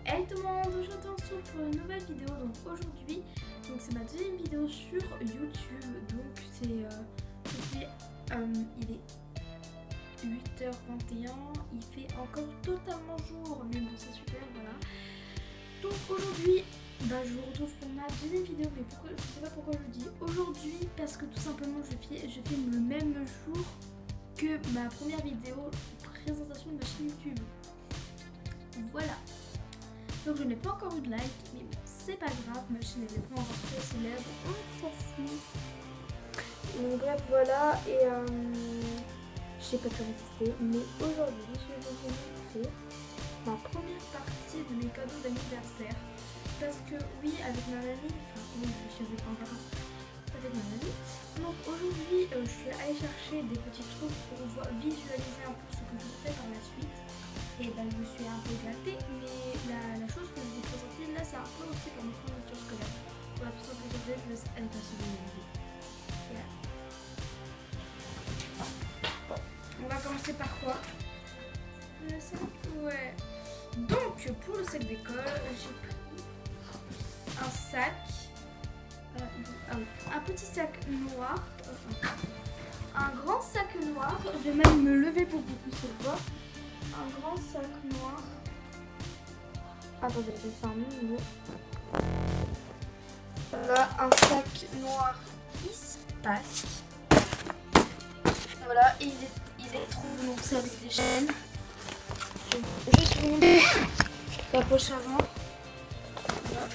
Hey tout le monde, aujourd'hui on se retrouve pour une nouvelle vidéo. Donc aujourd'hui, c'est ma deuxième vidéo sur YouTube. Donc il est 8h21, il fait encore totalement jour, mais bon c'est super, voilà. Donc aujourd'hui, je vous retrouve pour ma deuxième vidéo, mais pourquoi, je sais pas pourquoi je le dis aujourd'hui, parce que tout simplement je filme le même jour que ma première vidéo présentation de ma chaîne YouTube. Voilà. Donc je n'ai pas encore eu de like, mais bon, c'est pas grave, ma chaîne n'est pas encore très célèbre, on s'en fout. Donc bref, voilà, et je sais pas comment résister, mais aujourd'hui je vais vous montrer ma première partie de mes cadeaux d'anniversaire. Parce que oui, avec ma mamie, je suis avec ma mamie. Donc aujourd'hui, je suis allée chercher des petits trucs pour visualiser un peu ce que je fais par la suite. Et je me suis un peu gâtée, mais la chose que je vais vous présenter là, c'est un peu aussi pour mes fournitures scolaires. Voilà, tout ça pour vous dire, je laisse elle passer de voilà. On va commencer par quoi? Le sac? Ouais. Donc, pour le sac d'école, j'ai pris un sac, un petit sac noir, un grand sac noir. Je vais même me lever pour que vous puissiez le voir. Un grand sac noir. Attendez, je vais faire mieux. Voilà, un sac noir Ispac. Voilà, et il est trop long, c'est avec des chaînes. Je vais juste vous montrer la poche avant. Voilà.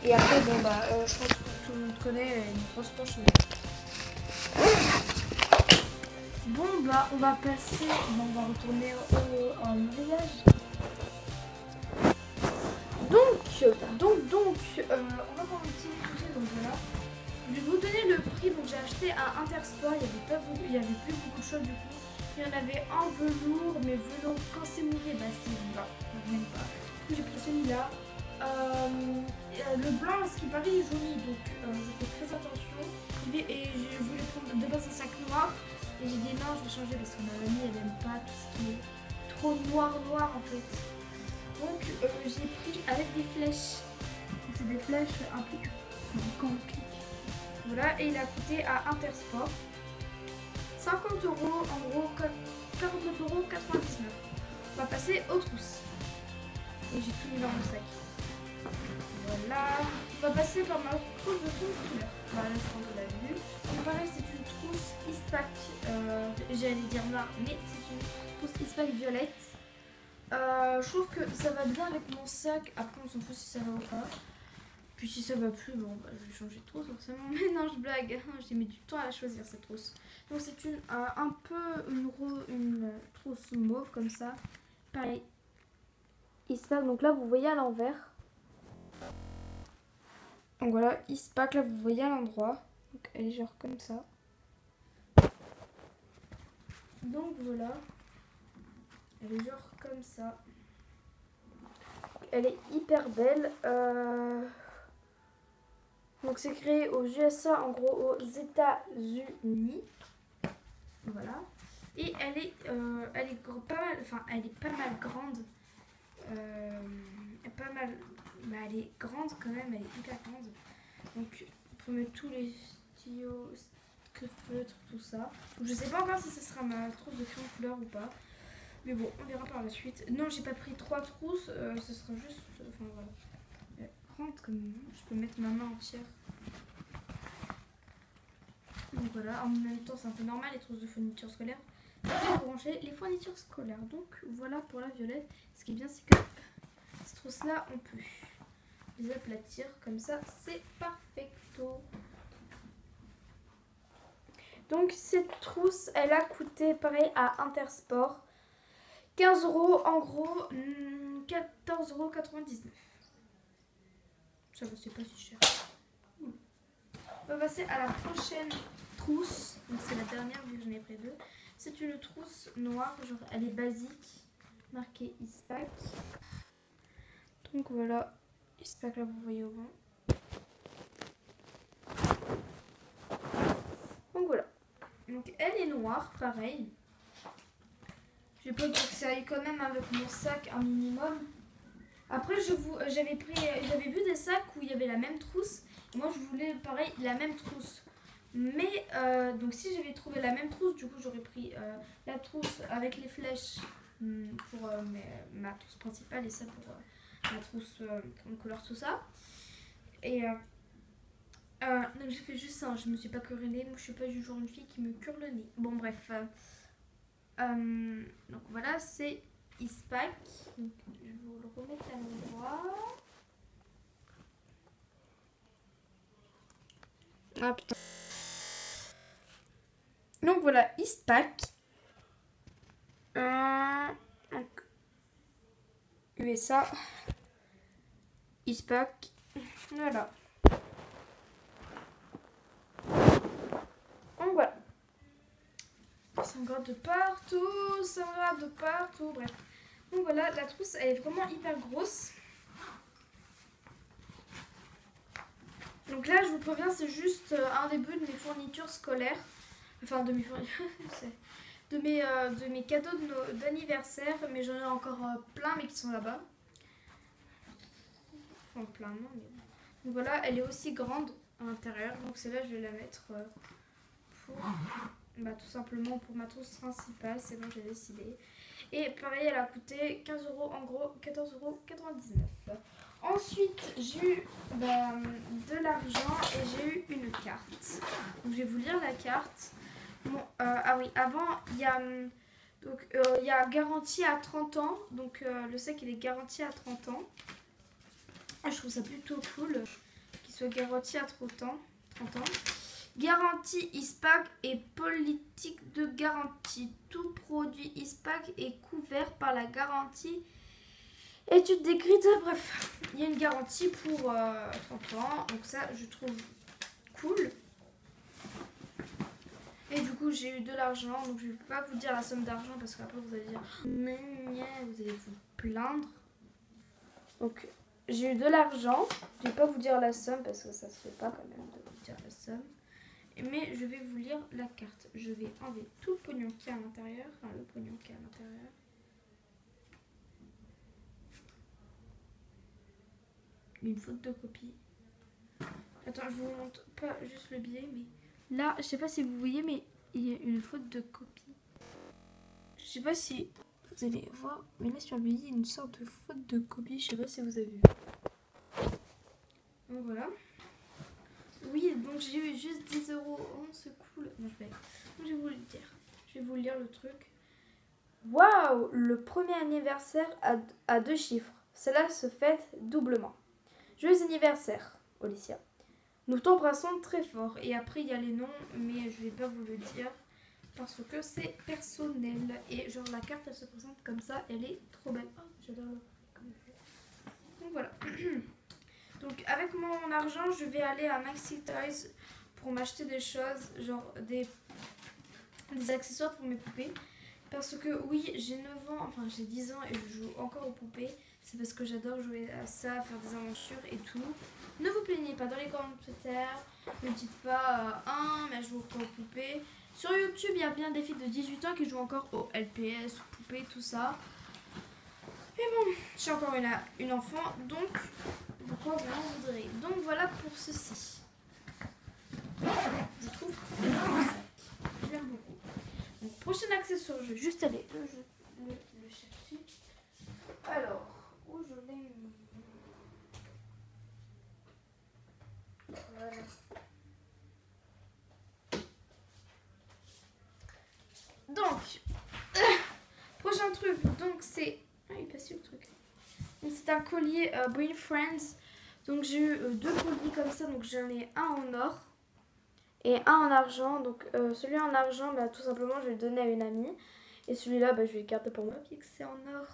Et après, je pense que tout le monde connaît une grosse poche. Bon, on va passer, on va retourner au mariage. Donc, on va voir un petit sujet, donc voilà. Je vais vous donner le prix, donc j'ai acheté un Intersport, il y avait plus beaucoup de choses du coup. Il y en avait un velours, mais velours quand c'est mouillé, c'est bas, j'aime pas. Du coup j'ai pris celui-là. Le blanc, ce qui paraît est joli, donc je fais très attention. Et je voulais prendre de base un sac noir. Et j'ai dit non, je vais changer parce que ma mamie elle aime pas tout ce qui est trop noir en fait. Donc j'ai pris avec des flèches. C'est des flèches un peu compliquées. Voilà, et il a coûté à Intersport 50 €, en gros 49,99 €. On va passer aux trousses. Et j'ai tout mis dans mon sac. Voilà, on va passer par ma trousse de ton couleur. Voilà, je pense que vous l'avez vu. Donc pareil, c'est une trousse Ispac, j'allais dire noire, mais c'est une trousse Ispac violette. Je trouve que ça va bien avec mon sac. Après, on s'en fout si ça va ou pas. Puis si ça va plus, je vais changer de trousse forcément. Mais non, je blague. J'ai mis du temps à la choisir cette trousse. Donc c'est un peu une trousse mauve comme ça. Pareil. Ispac. Donc là, vous voyez à l'envers. Donc voilà, Ispac, là vous voyez à l'endroit. Donc elle est genre comme ça. Donc voilà. Elle est genre comme ça. Elle est hyper belle. Donc c'est créé aux USA, en gros aux États-Unis. Voilà. Et elle est pas mal grande. Elle est grande quand même, elle est hyper grande. Donc pour mettre tous les stylos, feutres, tout ça. Donc, je sais pas encore si ce sera ma trousse de crayon couleur ou pas. Mais bon, on verra par la suite. Non, j'ai pas pris 3 trousses, ce sera juste. Enfin voilà. Rentre comme je peux mettre ma main entière. Donc voilà, en même temps c'est un peu normal les trousses de fourniture scolaire. Pour brancher les fournitures scolaires. Donc voilà pour la violette. Ce qui est bien c'est que ces trousses là on peut les aplatir comme ça, c'est perfecto. Donc cette trousse elle a coûté pareil à Intersport 15 €, en gros 14,99 €. Ça va, c'est pas si cher. On va passer à la prochaine trousse. Donc c'est la dernière vu que j'en ai pris 2. C'est une trousse noire, genre elle est basique, marquée Ispac. Donc voilà, Ispac là vous voyez au vent. Donc voilà. Donc elle est noir, pareil. Je vais pas dire que ça aille quand même avec mon sac un minimum. Après, j'avais vu des sacs où il y avait la même trousse. Et moi, je voulais, pareil, la même trousse. Mais, donc si j'avais trouvé la même trousse, du coup, j'aurais pris la trousse avec les flèches pour ma trousse principale et ça pour ma trousse en couleur, tout ça. Et donc j'ai fait juste ça, je me suis pas curé le nez. Moi, je suis pas du genre une fille qui me cure le nez. Bon, bref. Donc voilà, c'est Eastpak. Donc je vais vous le remettre à l'endroit. Ah putain. Donc voilà, Eastpak. Donc USA. Eastpak. Voilà. Donc voilà. Ça me gratte de partout, ça me gratte de partout, bref. Donc voilà, la trousse elle est vraiment hyper grosse. Donc là je vous préviens, c'est juste un début de mes fournitures scolaires. Enfin de mes fournitures, de mes cadeaux d'anniversaire. Mais j'en ai encore plein mais qui sont là-bas. Enfin plein non mais... Donc voilà, elle est aussi grande à l'intérieur. Donc celle-là je vais la mettre pour... tout simplement pour ma trousse principale, c'est bon j'ai décidé. Et pareil elle a coûté 15 € en gros, 14,99 €. Ensuite j'ai eu de l'argent et j'ai eu une carte. Donc je vais vous lire la carte. Bon, ah oui, avant il y a il y a garantie à 30 ans. Donc le sac il est garanti à 30 ans. Je trouve ça plutôt cool qu'il soit garanti à 30 ans. Garantie Eastpak et politique de garantie. Tout produit Eastpak est couvert par la garantie étude décrite. Bref, il y a une garantie pour 30 ans. Donc ça, je trouve cool. Et du coup, j'ai eu de l'argent. Donc je ne vais pas vous dire la somme d'argent parce qu'après vous allez dire vous allez vous plaindre. Donc j'ai eu de l'argent. Je ne vais pas vous dire la somme parce que ça se fait pas quand même de vous dire la somme. Mais je vais vous lire la carte. Je vais enlever tout le pognon qui est à l'intérieur. Enfin, le pognon qui est à l'intérieur. Une faute de copie. Attends, je vous montre pas juste le billet, mais là, je sais pas si vous voyez, mais il y a une faute de copie. Je sais pas si vous allez voir, mais là sur le billet, il y a une sorte de faute de copie. Je sais pas si vous avez vu. Donc voilà. Oui, donc j'ai eu juste 10 €. Oh, c'est cool. Non, donc je vais vous le dire. Je vais vous lire le truc. Waouh, le premier anniversaire à 2 chiffres. Cela se fête doublement. Joyeux anniversaire, Olicia. Nous t'embrassons très fort. Et après, il y a les noms, mais je vais pas vous le dire parce que c'est personnel. Et genre, la carte, elle se présente comme ça. Elle est trop belle. Oh, j'adore le... Donc voilà. Donc avec mon argent, je vais aller à Maxi Toys pour m'acheter des choses, genre des accessoires pour mes poupées. Parce que oui, j'ai 9 ans, enfin j'ai 10 ans et je joue encore aux poupées. C'est parce que j'adore jouer à ça, faire des aventures et tout. Ne vous plaignez pas dans les commentaires. Ne dites pas mais je joue encore aux poupées. Sur YouTube, il y a bien des filles de 18 ans qui jouent encore au LPS, aux poupées, tout ça. Mais bon, je suis encore une enfant, donc pourquoi vous en voudrez. Donc voilà pour ceci. Je trouve que je l'aime beaucoup. Donc prochain accessoire, je vais juste aller le chercher. Alors, où je l'ai mis? Voilà. Donc, prochain truc, donc c'est... Ah, il est passé le truc. Donc c'est un collier Bring Friends. Donc j'ai eu 2 colliers comme ça, donc j'en ai un en or et un en argent. Donc celui en argent, tout simplement je vais le donner à une amie. Et celui-là, je vais le garder pour moi, vu que c'est en or.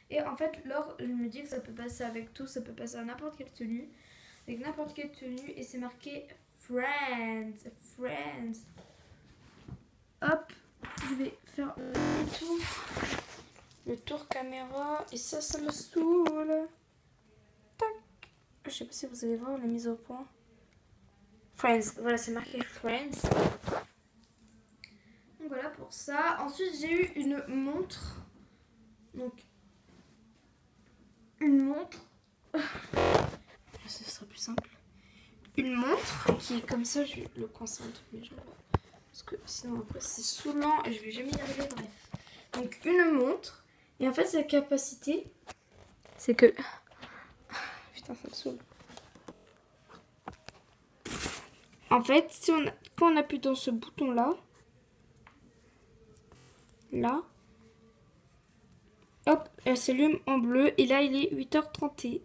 Et en fait, l'or, je me dis que ça peut passer avec tout, ça peut passer à n'importe quelle tenue. Avec n'importe quelle tenue, et c'est marqué Friends. Friends. Hop, je vais faire le tour caméra. Et ça me saoule. Tac. Je sais pas si vous allez voir la mise au point. Friends, voilà, c'est marqué Friends. Donc voilà pour ça. Ensuite j'ai eu une montre. Donc une montre. Ce sera plus simple. Une montre qui est comme ça, je vais le coincer entre mes jambes. Parce que sinon après c'est saoulant et je vais jamais y arriver, bref. Donc une montre. Et en fait sa capacité, c'est que... Putain ça me saoule. En fait, si quand on appuie dans ce bouton là, hop, elle s'allume en bleu et là il est 8h32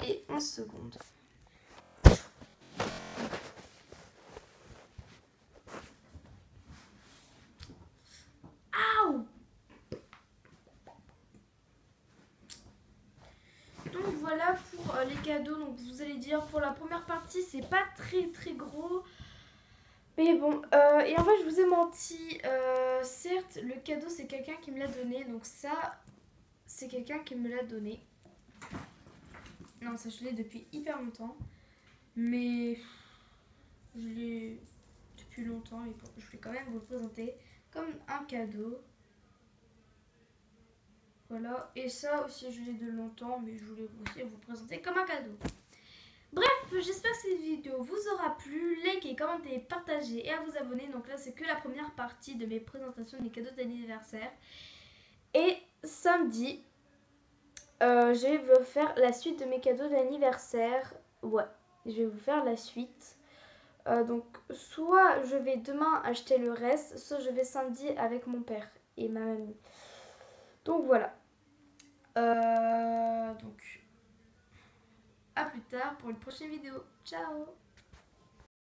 et 11 secondes. Aouh! Donc voilà pour les cadeaux. Donc vous allez dire pour la première partie c'est pas très gros. Mais bon, et en fait je vous ai menti, certes le cadeau c'est quelqu'un qui me l'a donné, donc ça c'est quelqu'un qui me l'a donné. Non ça je l'ai depuis hyper longtemps, mais je l'ai depuis longtemps et bon, je vais quand même vous le présenter comme un cadeau. Voilà, et ça aussi je l'ai de longtemps, mais je voulais aussi vous présenter comme un cadeau. Bref, j'espère que cette vidéo vous aura plu. Likez, commentez, partagez et à vous abonner. Donc là, c'est que la première partie de mes présentations des cadeaux d'anniversaire. Et samedi, je vais vous faire la suite de mes cadeaux d'anniversaire. Ouais, je vais vous faire la suite. Donc, soit je vais demain acheter le reste, soit je vais samedi avec mon père et ma mamie. Donc voilà. Donc... à plus tard pour une prochaine vidéo. Ciao!